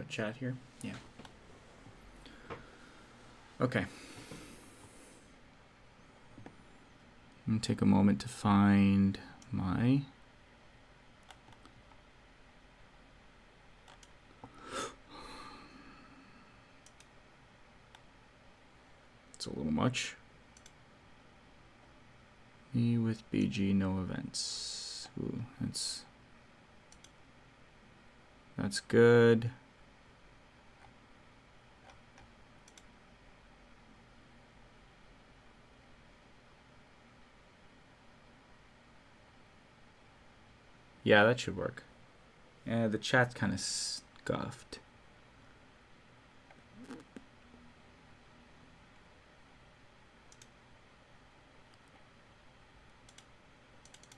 chat here? Yeah. Okay. I'm going to take a moment to find my... It's a little much. Me with BG, no events. Ooh, that's good. Yeah, that should work. Yeah, the chat's kind of scuffed.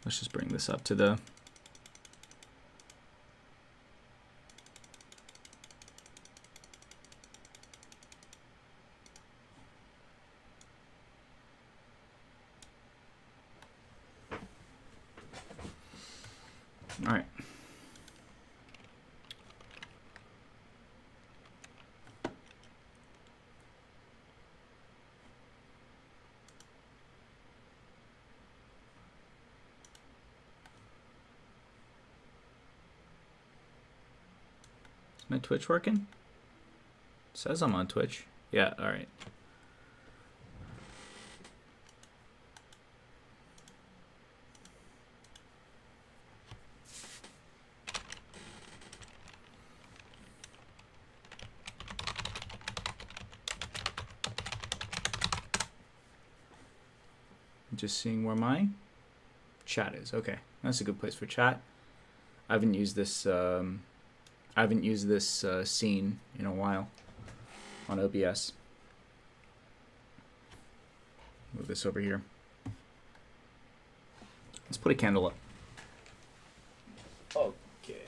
Let's just bring this up to the... All right. Is my Twitch working? It says I'm on Twitch. Yeah, all right. Just seeing where my chat is. Okay, that's a good place for chat. I haven't used this scene in a while on OBS. Move this over here. Let's put a candle up. Okay.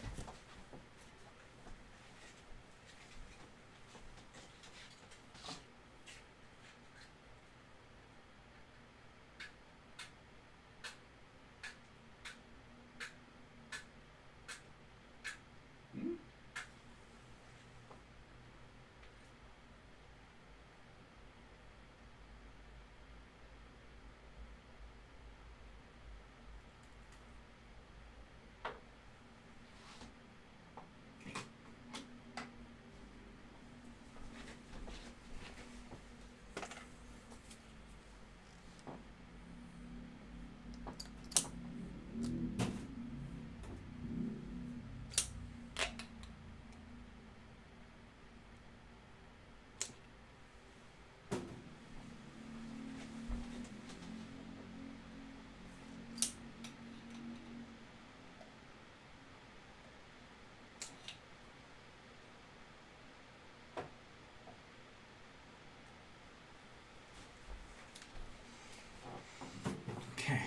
Okay.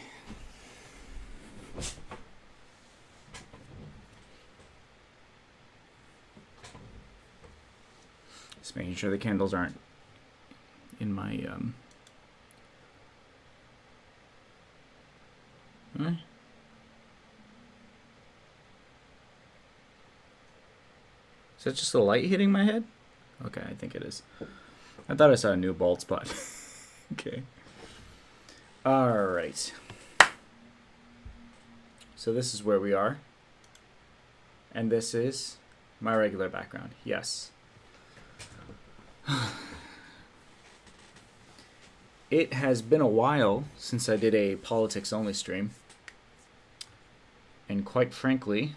Just making sure the candles aren't in my Right. Is that just the light hitting my head? Okay, I think it is. I thought I saw a new bald spot. Okay. All right. So this is where we are. And this is my regular background. Yes. It has been a while since I did a politics only stream. And quite frankly,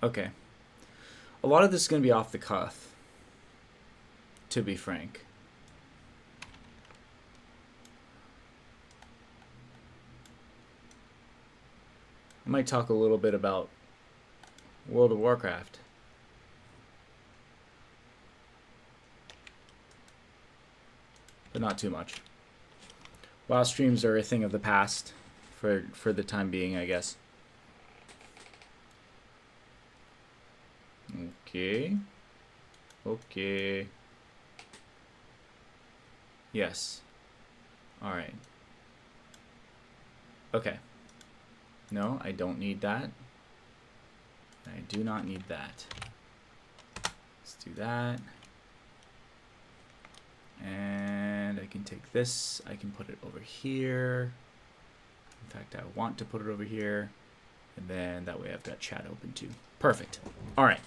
okay, a lot of this is going to be off the cuff, to be frank. I might talk a little bit about World of Warcraft. But not too much. WoW streams are a thing of the past for the time being, I guess. Okay. Okay. Yes. All right. Okay. No, I don't need that. I do not need that. Let's do that. And I can take this. I can put it over here. In fact, I want to put it over here. And then that way I've got chat open too. Perfect. All right.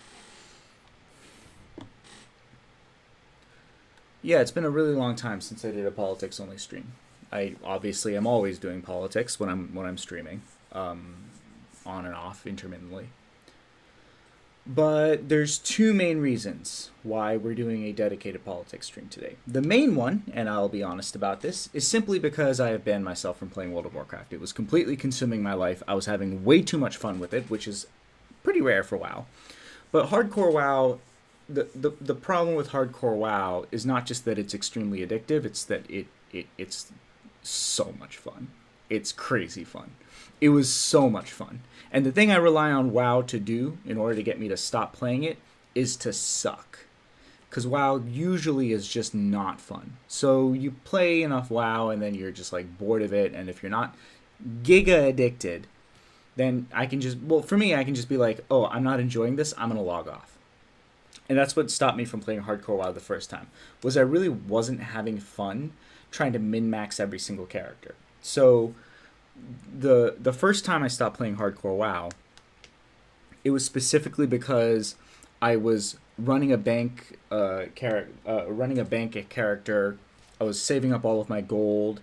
Yeah, it's been a really long time since I did a politics only stream. I obviously am always doing politics when I'm streaming, on and off intermittently. But there's two main reasons why we're doing a dedicated politics stream today. The main one, and I'll be honest about this, is simply because I have banned myself from playing World of Warcraft. It was completely consuming my life. I was having way too much fun with it, which is pretty rare for WoW. But hardcore WoW, the problem with hardcore WoW is not just that it's extremely addictive, it's that it's so much fun. It's crazy fun. It was so much fun. And the thing I rely on WoW to do in order to get me to stop playing it is to suck. Because WoW usually is just not fun. So you play enough WoW and then you're just like bored of it. And if you're not giga addicted, then I can just, well, for me, I can just be like, oh, I'm not enjoying this. I'm going to log off. And that's what stopped me from playing hardcore WoW the first time, was I really wasn't having fun trying to min-max every single character. So the first time I stopped playing hardcore WoW, it was specifically because I was running a bank character. I was saving up all of my gold,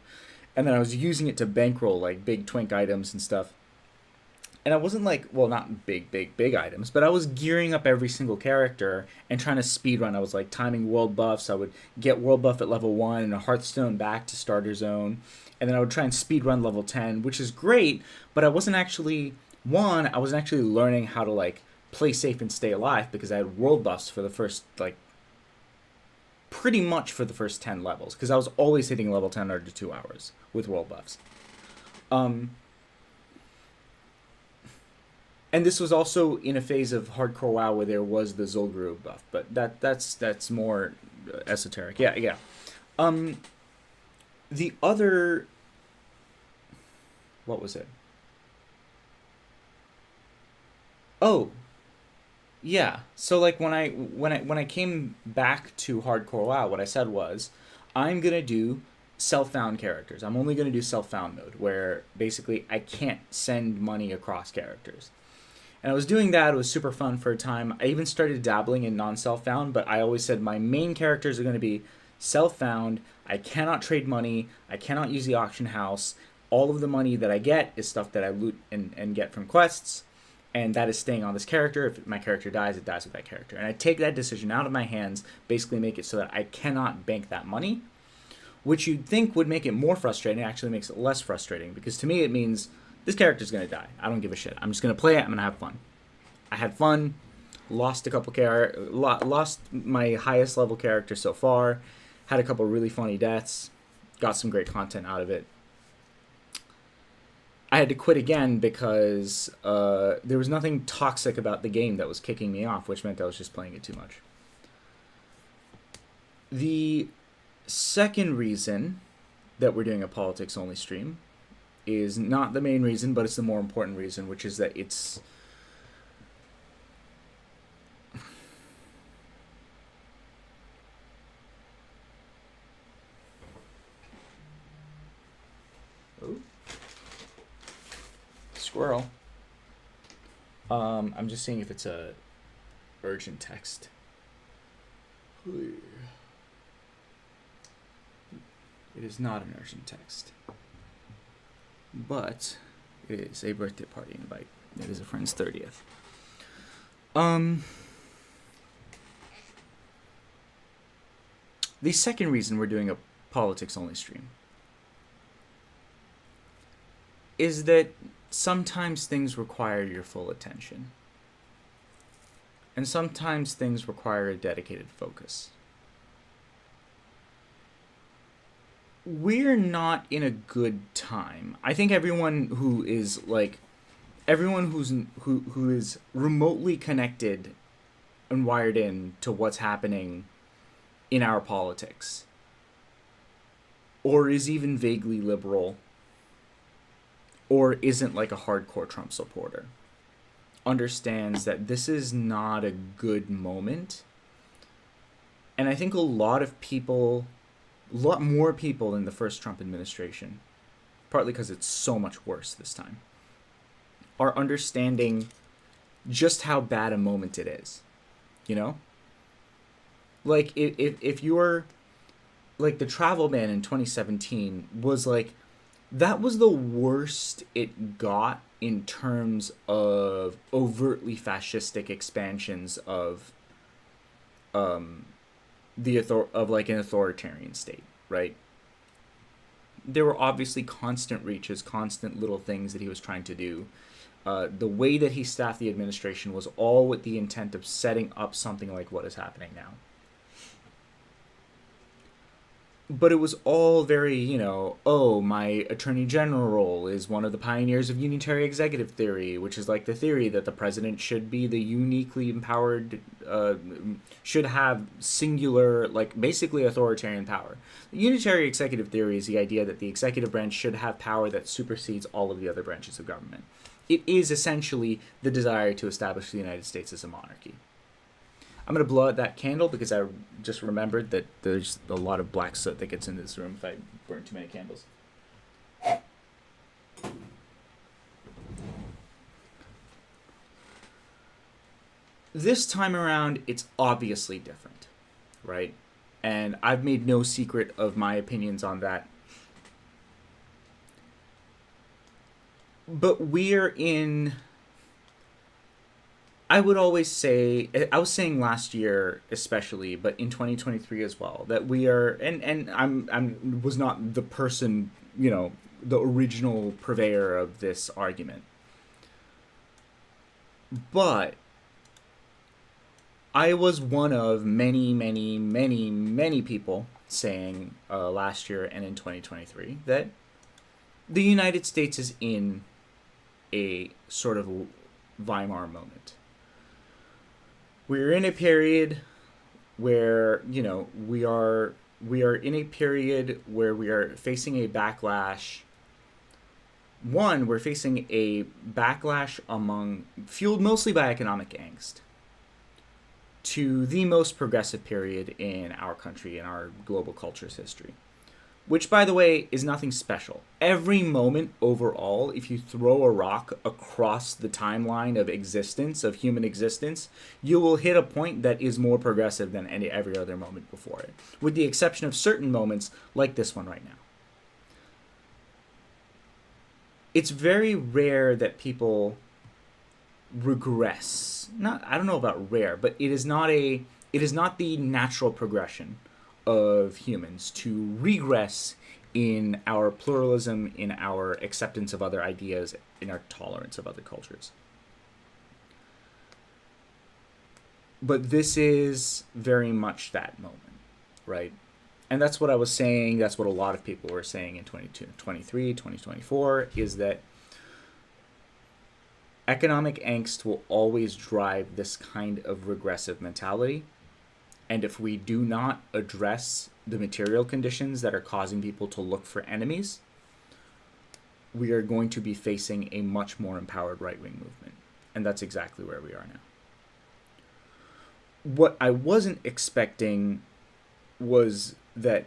and then I was using it to bankroll like big twink items and stuff. And I wasn't like, well, not big items, but I was gearing up every single character and trying to speedrun. I was like timing world buffs. I would get world buff at level 1 and a Hearthstone back to starter zone. And then I would try and speedrun level 10, which is great, but I wasn't actually learning how to like play safe and stay alive, because I had world buffs for the first, like, pretty much for the first 10 levels, because I was always hitting level 10 under 2 hours with world buffs. And this was also in a phase of hardcore WoW where there was the Zul'Gurub buff, but that's more esoteric. Yeah. The other, what was it? Oh, yeah. So like when I came back to hardcore WoW, what I said was, I'm gonna do self-found characters. I'm only gonna do self-found mode, where basically I can't send money across characters. And I was doing that. It was super fun for a time. I even started dabbling in non-self-found, but I always said my main characters are going to be self-found. I cannot trade money. I cannot use the auction house. All of the money that I get is stuff that I loot and get from quests, and that is staying on this character. If my character dies, it dies with that character. And I take that decision out of my hands, basically make it so that I cannot bank that money, which you'd think would make it more frustrating. It actually makes it less frustrating, because to me it means this character's going to die. I don't give a shit. I'm just going to play it. I'm going to have fun. I had fun. Lost a couple lost my highest level character so far. Had a couple really funny deaths. Got some great content out of it. I had to quit again because there was nothing toxic about the game that was kicking me off, which meant I was just playing it too much. The second reason that we're doing a politics only stream is not the main reason, but it's the more important reason, which is that it's squirrel. I'm just seeing if it's a urgent text. It is not an urgent text, but it is a birthday party invite. It is a friend's 30th. The second reason we're doing a politics only stream is that sometimes things require your full attention, and sometimes things require a dedicated focus. We're not in a good time. I think everyone who is remotely connected and wired in to what's happening in our politics, or is even vaguely liberal, or isn't like a hardcore Trump supporter understands that this is not a good moment. And I think a lot more people in the first Trump administration, partly because it's so much worse this time, are understanding just how bad a moment it is. You know? Like, if you're, like, the travel ban in 2017 was, like, that was the worst it got in terms of overtly fascistic expansions of like an authoritarian state, right? There were obviously constant reaches, constant little things that he was trying to do. The way that he staffed the administration was all with the intent of setting up something like what is happening now. But it was all very, oh, my attorney general is one of the pioneers of unitary executive theory, which is like the theory that the president should be the uniquely empowered, should have singular, like basically authoritarian power. The unitary executive theory is the idea that the executive branch should have power that supersedes all of the other branches of government. It is essentially the desire to establish the United States as a monarchy. I'm going to blow out that candle because I just remembered that there's a lot of black soot that gets into this room if I burn too many candles. This time around, it's obviously different, right? And I've made no secret of my opinions on that. But we're in... I would always say, I was saying last year especially, but in 2023 as well, that we are, and I'm was not the person, the original purveyor of this argument. But I was one of many, many, many, many people saying last year and in 2023 that the United States is in a sort of Weimar moment. We're in a period where, we are in a period where we are facing a backlash. One, we're facing a backlash fueled mostly by economic angst, to the most progressive period in our country, in our global culture's history. Which, by the way, is nothing special. Every moment overall, if you throw a rock across the timeline of existence, of human existence, you will hit a point that is more progressive than every other moment before it, with the exception of certain moments like this one right now. It's very rare that people regress. I don't know about rare, but it is not the natural progression of humans to regress in our pluralism, in our acceptance of other ideas, in our tolerance of other cultures. But this is very much that moment, right? And that's what I was saying, that's what a lot of people were saying in 2023, 2024, is that economic angst will always drive this kind of regressive mentality. And if we do not address the material conditions that are causing people to look for enemies, we are going to be facing a much more empowered right-wing movement. And that's exactly where we are now. What I wasn't expecting was that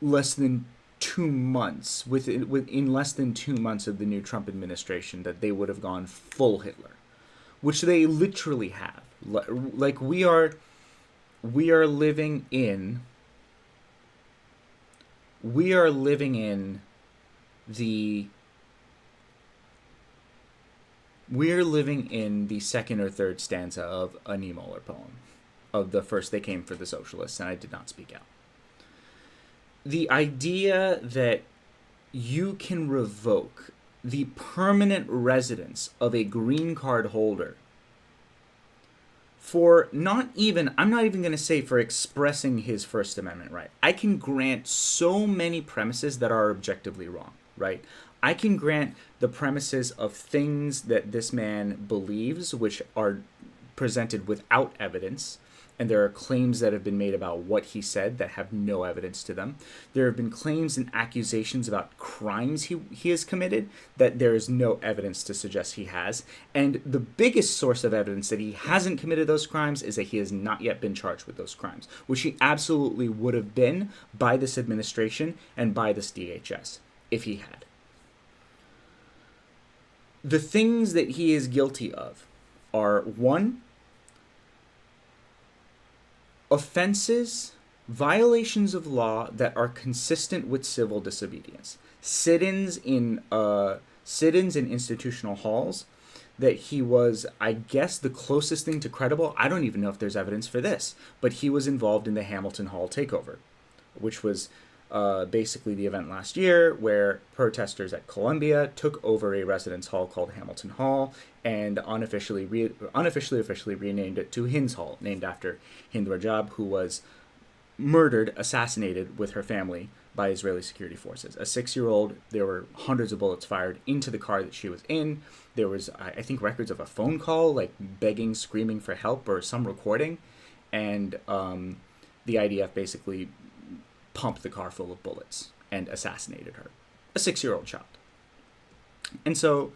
less than 2 months, within less than 2 months of the new Trump administration, that they would have gone full Hitler, which they literally have. Like, we are living in the second or third stanza of a Niemöller poem, of the first They Came for the Socialists, and I did not speak out. The idea that you can revoke the permanent residence of a green card holder for I'm not even going to say for expressing his First Amendment right. I can grant so many premises that are objectively wrong, right? I can grant the premises of things that this man believes, which are presented without evidence, And there are claims that have been made about what he said that have no evidence to them. There have been claims and accusations about crimes he has committed that there is no evidence to suggest he has. And the biggest source of evidence that he hasn't committed those crimes is that he has not yet been charged with those crimes, which he absolutely would have been by this administration and by this DHS if he had. The things that he is guilty of are, one, offenses, violations of law that are consistent with civil disobedience. Sit-ins in institutional halls that he was, I guess, the closest thing to credible. I don't even know if there's evidence for this, but he was involved in the Hamilton Hall takeover, which was basically the event last year where protesters at Columbia took over a residence hall called Hamilton Hall and officially renamed it to Hind's Hall, named after Hind Rajab, who was assassinated with her family by Israeli security forces. A 6-year-old, there were hundreds of bullets fired into the car that she was in. There was, I think, records of a phone call, like begging, screaming for help, or some recording. And the IDF basically pumped the car full of bullets and assassinated her. A 6-year-old child. And so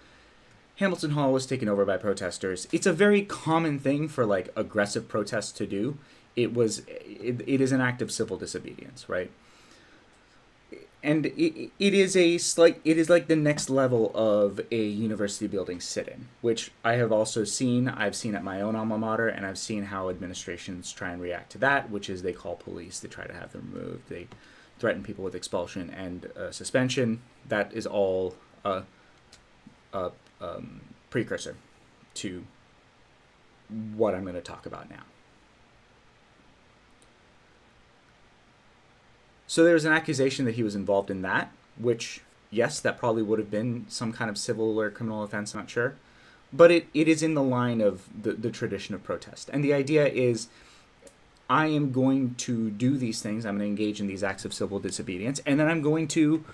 Hamilton Hall was taken over by protesters. It's a very common thing for like aggressive protests to do. It is an act of civil disobedience, right? And it is like the next level of a university building sit-in, which I have also seen. I've seen at my own alma mater, and I've seen how administrations try and react to that, which is they call police, they try to have them removed, they threaten people with expulsion and suspension. That is all a precursor to what I'm going to talk about now. So there was an accusation that he was involved in that, which, yes, that probably would have been some kind of civil or criminal offense, I'm not sure. But it is in the line of the tradition of protest. And the idea is, I am going to do these things, I'm going to engage in these acts of civil disobedience, and then I'm going to,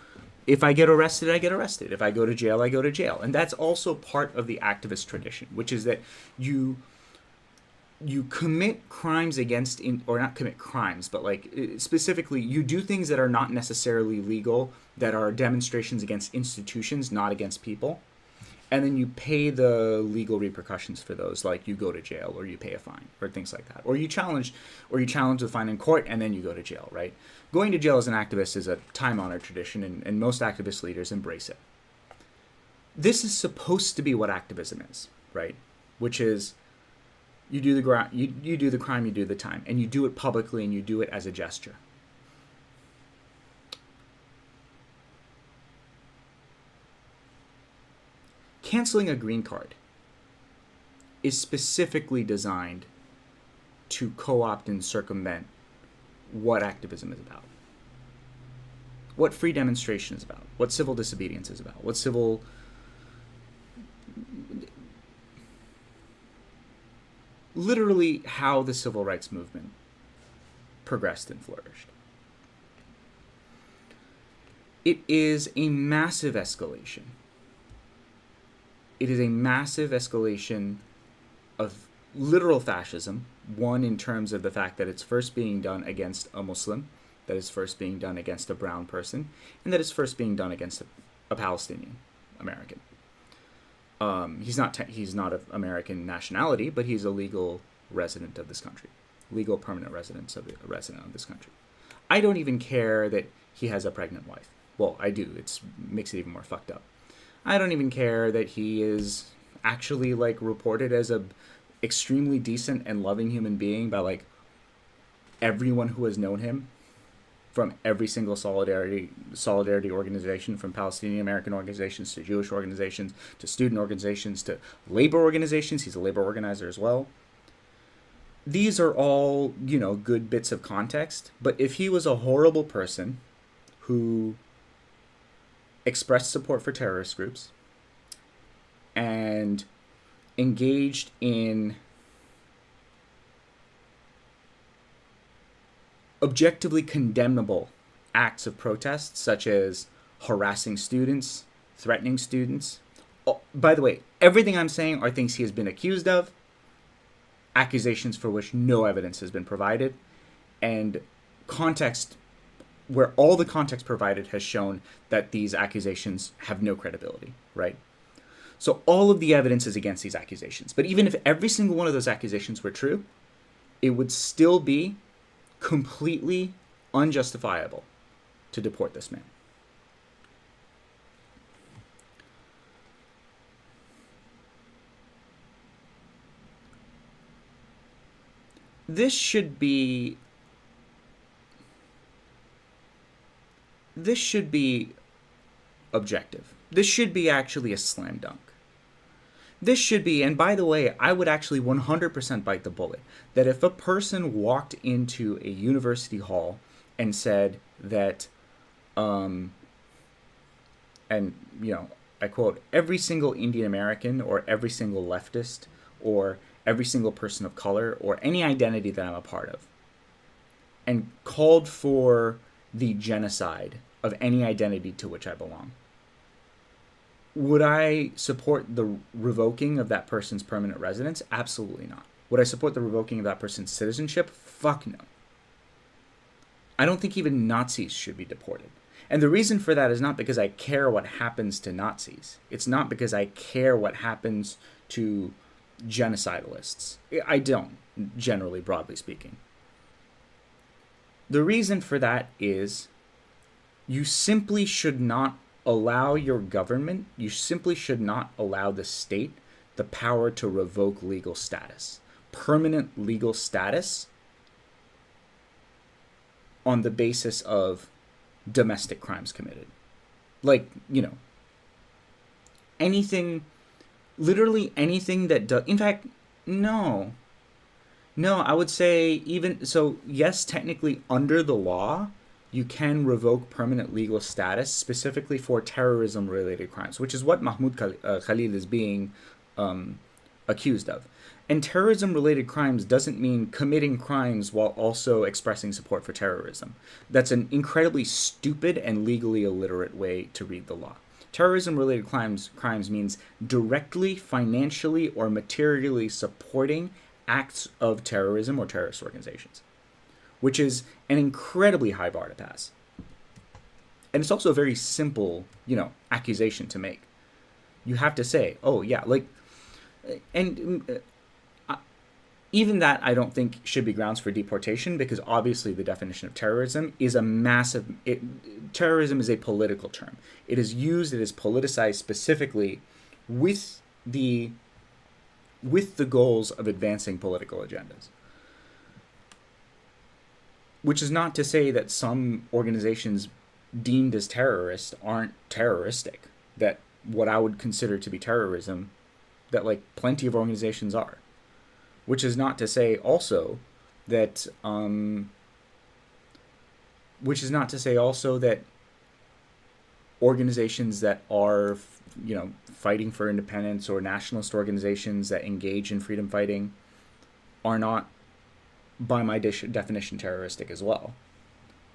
if I get arrested, I get arrested. If I go to jail, I go to jail. And that's also part of the activist tradition, which is that you commit crimes or not commit crimes, but like specifically you do things that are not necessarily legal, that are demonstrations against institutions, not against people. And then you pay the legal repercussions for those, like you go to jail or you pay a fine or things like that. Or you challenge the fine in court and then you go to jail, right? Going to jail as an activist is a time-honored tradition, and most activist leaders embrace it. This is supposed to be what activism is, right? Which is, you do the crime, you do the time, and you do it publicly, and you do it as a gesture. Canceling a green card is specifically designed to co-opt and circumvent what activism is about, what free demonstration is about, what civil disobedience is about, literally how the civil rights movement progressed and flourished. It is a massive escalation. It is a massive escalation of literal fascism, one in terms of the fact that it's first being done against a Muslim, that is first being done against a brown person, and that is first being done against a Palestinian American. He's not of American nationality, but he's a legal resident of this country, legal permanent resident of this country. I don't even care that he has a pregnant wife. Well, I do. It makes it even more fucked up. I don't even care that he is actually like reported as a extremely decent and loving human being by like everyone who has known him, from every single solidarity organization, from Palestinian American organizations to Jewish organizations to student organizations to labor organizations. He's a labor organizer as well. These are all, good bits of context. But if he was a horrible person who expressed support for terrorist groups and engaged in objectively condemnable acts of protest, such as harassing students, threatening students. Oh, by the way, everything I'm saying are things he has been accused of. accusations for which no evidence has been provided, and context where all the context provided has shown that these accusations have no credibility, right? So all of the evidence is against these accusations. But even if every single one of those accusations were true, it would still be completely unjustifiable to deport this man. This should be objective. This should be actually a slam dunk. This should be, and by the way, I would actually 100% bite the bullet, that if a person walked into a university hall and said that, and, I quote, every single Indian American or every single leftist or every single person of color or any identity that I'm a part of, and called for the genocide of any identity to which I belong, would I support the revoking of that person's permanent residence? Absolutely not. Would I support the revoking of that person's citizenship? Fuck no. I don't think even Nazis should be deported. And the reason for that is not because I care what happens to Nazis. It's not because I care what happens to genocidalists. I don't, generally, broadly speaking. The reason for that is you simply should not allow your government, you simply should not allow the state the power to revoke legal status, permanent legal status, on the basis of domestic crimes committed. Like, anything, literally anything that does, in fact, no, I would say even, so yes, technically under the law, you can revoke permanent legal status specifically for terrorism-related crimes, which is what Mahmoud Khalil is being accused of. And terrorism-related crimes doesn't mean committing crimes while also expressing support for terrorism. That's an incredibly stupid and legally illiterate way to read the law. Terrorism-related crimes means directly, financially, or materially supporting acts of terrorism or terrorist organizations, which is an incredibly high bar to pass. And it's also a very simple, accusation to make. You have to say, oh, yeah, even that I don't think should be grounds for deportation, because obviously the definition of terrorism is terrorism is a political term. It is politicized specifically with the goals of advancing political agendas. Which is not to say that some organizations deemed as terrorist aren't terroristic. That what I would consider to be terrorism, that plenty of organizations are. Which is not to say also that organizations that are fighting for independence or nationalist organizations that engage in freedom fighting are not, by my definition, terroristic as well.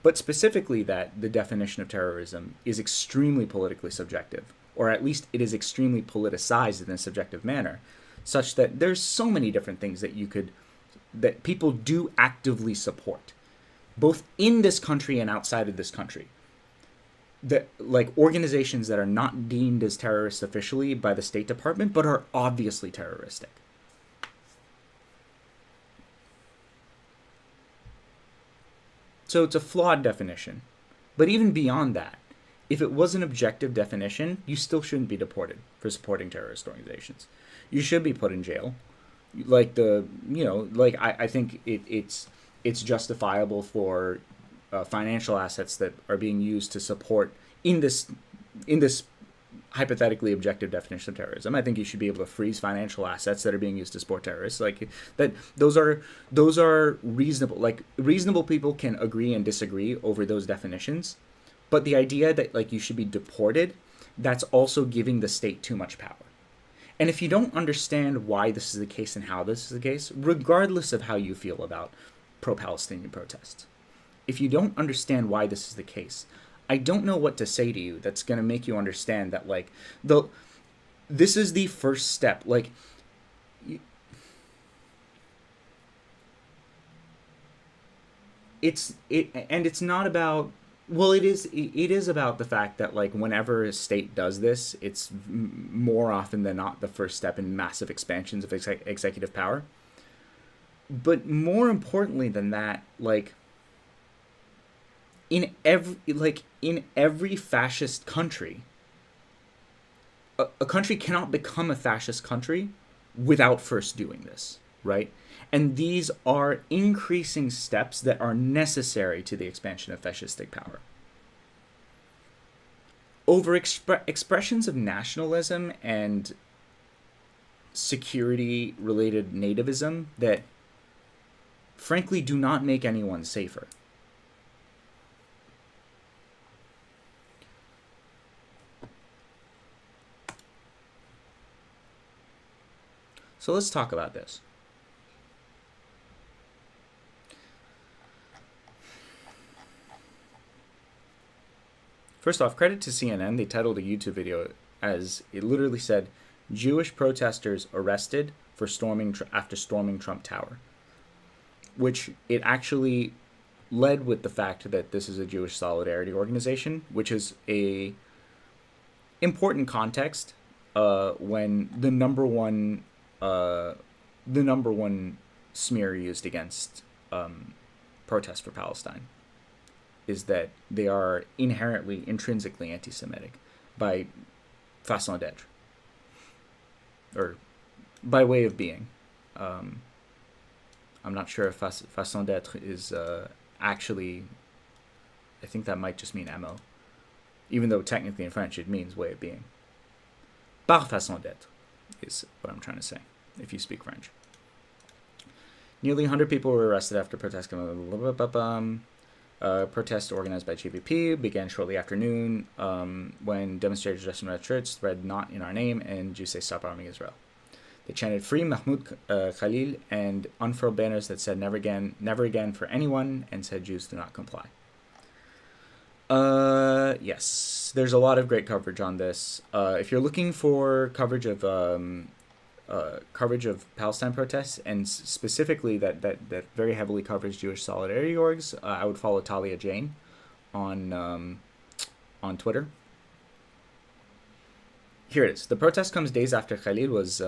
But specifically that the definition of terrorism is extremely politically subjective, or at least it is extremely politicized in a subjective manner, such that there's so many different things that people do actively support, both in this country and outside of this country. That organizations that are not deemed as terrorists officially by the State Department, but are obviously terroristic. So it's a flawed definition. But even beyond that, if it was an objective definition, you still shouldn't be deported for supporting terrorist organizations. You should be put in jail. I think it's justifiable for financial assets that are being used to support in this hypothetically objective definition of terrorism. I think you should be able to freeze financial assets that are being used to support terrorists. Those are reasonable. Reasonable people can agree and disagree over those definitions, but the idea that you should be deported, that's also giving the state too much power. And if you don't understand why this is the case and how this is the case, regardless of how you feel about pro-Palestinian protests, if you don't understand why this is the case, I don't know what to say to you that's going to make you understand that this is the first step. it's not about, well, it is about the fact that, like, whenever a state does this, it's more often than not the first step in massive expansions of executive power. But more importantly than that, like, in every fascist country, a country cannot become a fascist country without first doing this, right? And these are increasing steps that are necessary to the expansion of fascistic power. Over expressions of nationalism and security related nativism that frankly do not make anyone safer. So let's talk about this. First off, credit to CNN. They titled a YouTube video as it literally said, "Jewish protesters arrested for after storming Trump Tower," which it actually led with the fact that this is a Jewish solidarity organization, which is a important context when the number one smear used against protests for Palestine is that they are intrinsically anti-Semitic by façon d'être, or by way of being. I'm not sure if façon d'être is actually, I think that might just mean MO, even though technically in French it means way of being. Par façon d'être is what I'm trying to say, if you speak French. Nearly 100 people were arrested after protests. Protest organized by GVP began shortly after noon when demonstrators dressed in red shirts read "Not in our name" and "Jews say stop arming Israel." They chanted "Free Mahmoud Khalil" and unfurled banners that said "Never again for anyone" and said "Jews do not comply." Yes, there's a lot of great coverage on this. If you're looking for coverage of Palestine protests, and specifically that very heavily covers Jewish solidarity orgs, I would follow Talia Jane on Twitter. Here it is. The protest comes days after Khalil was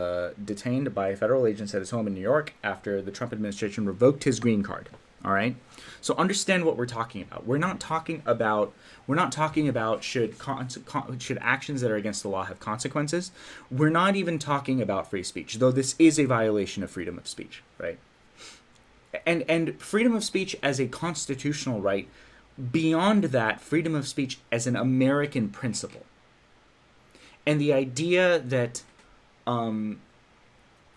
detained by federal agents at his home in New York after the Trump administration revoked his green card. All right. So understand what we're talking about. We're not talking about should actions that are against the law have consequences. We're not even talking about free speech, though this is a violation of freedom of speech, right? And freedom of speech as a constitutional right. Beyond that, freedom of speech as an American principle. And the idea that and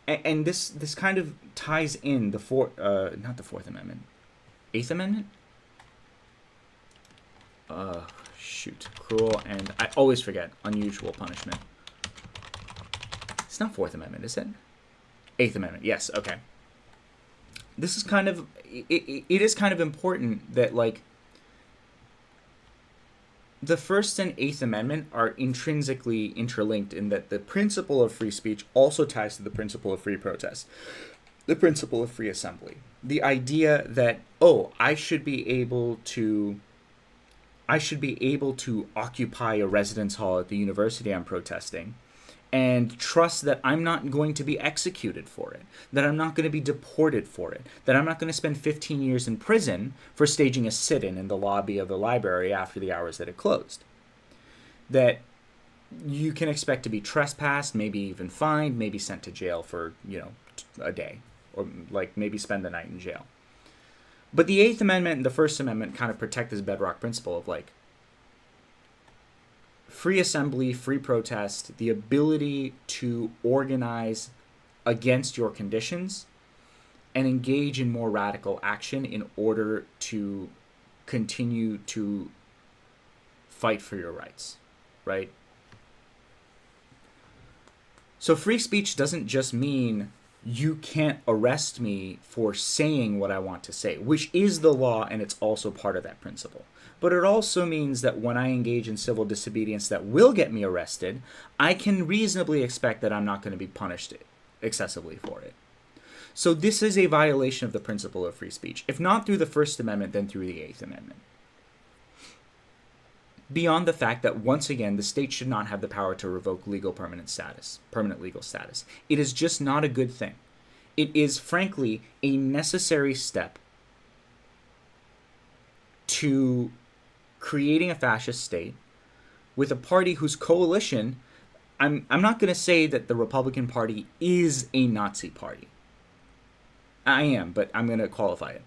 this kind of ties in the not the Fourth Amendment. Eighth Amendment? Cruel and, I always forget, unusual punishment. It's not Fourth Amendment, is it? Eighth Amendment, yes, okay. This is kind of, it is kind of important that, like, the First and Eighth Amendment are intrinsically interlinked in that the principle of free speech also ties to the principle of free protest, the principle of free assembly. The idea that, I should be able to occupy a residence hall at the university I'm protesting and trust that I'm not going to be executed for it, that I'm not going to be deported for it, that I'm not going to spend 15 years in prison for staging a sit-in in the lobby of the library after the hours that it closed. That you can expect to be trespassed, maybe even fined, maybe sent to jail for, a day, or like maybe spend the night in jail. But the Eighth Amendment and the First Amendment kind of protect this bedrock principle of, like, free assembly, free protest, the ability to organize against your conditions and engage in more radical action in order to continue to fight for your rights, right? So free speech doesn't just mean you can't arrest me for saying what I want to say, which is the law, and it's also part of that principle. But it also means that when I engage in civil disobedience that will get me arrested, I can reasonably expect that I'm not going to be punished excessively for it. So this is a violation of the principle of free speech. If not through the First Amendment, then through the Eighth Amendment. Beyond the fact that, once again, the state should not have the power to revoke permanent legal status. It is just not a good thing. It is, frankly, a necessary step to creating a fascist state with a party whose coalition, I'm not going to say that the Republican Party is a Nazi party. I am, but I'm going to qualify it.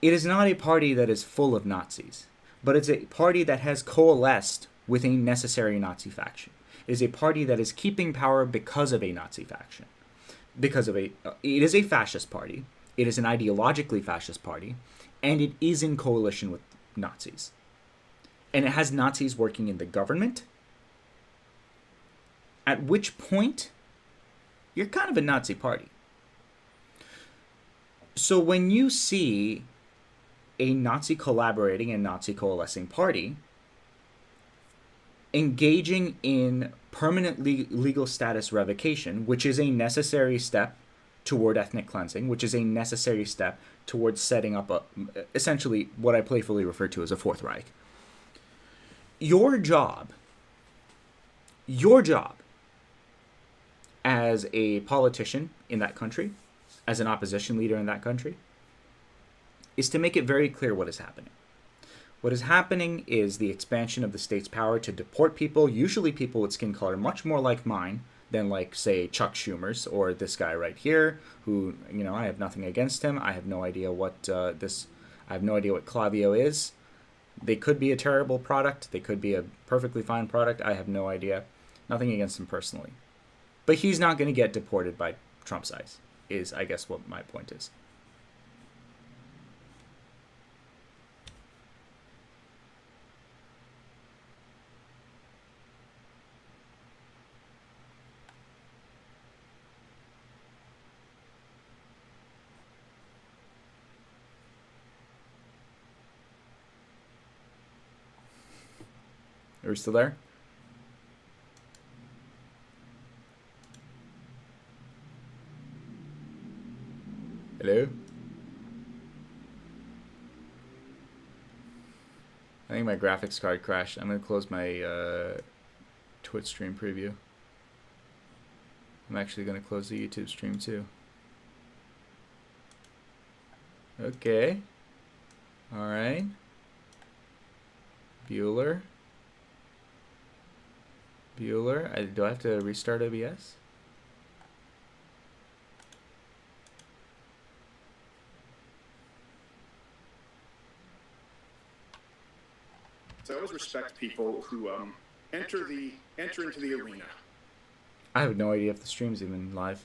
It is not a party that is full of Nazis, but it's a party that has coalesced with a necessary Nazi faction. It is a party that is keeping power because of a Nazi faction. It is a fascist party. It is an ideologically fascist party, and it is in coalition with Nazis. And it has Nazis working in the government, at which point you're kind of a Nazi party. So when you see a Nazi collaborating and Nazi coalescing party engaging in permanent legal status revocation, which is a necessary step toward ethnic cleansing, which is a necessary step towards setting up essentially what I playfully refer to as a Fourth Reich. Your job as a politician in that country, as an opposition leader in that country, is to make it very clear what is happening. What is happening is the expansion of the state's power to deport people, usually people with skin color much more like mine than like, say, Chuck Schumer's or this guy right here, who, I have nothing against him. I have no idea what Clavio is. They could be a terrible product. They could be a perfectly fine product. I have no idea. Nothing against him personally. But he's not going to get deported by Trump's eyes, is, I guess, what my point is. Are we still there? Hello? I think my graphics card crashed. I'm going to close my Twitch stream preview. I'm actually going to close the YouTube stream too. Okay. Alright. Bueller. Do I have to restart OBS? So I always respect people who enter into the arena. I have no idea if the stream's even live.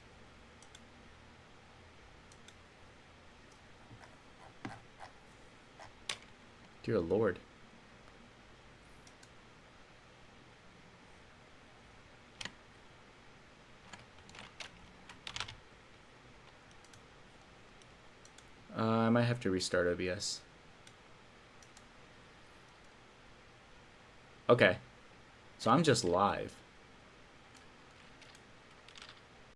Dear Lord. I might have to restart OBS. Okay. So I'm just live.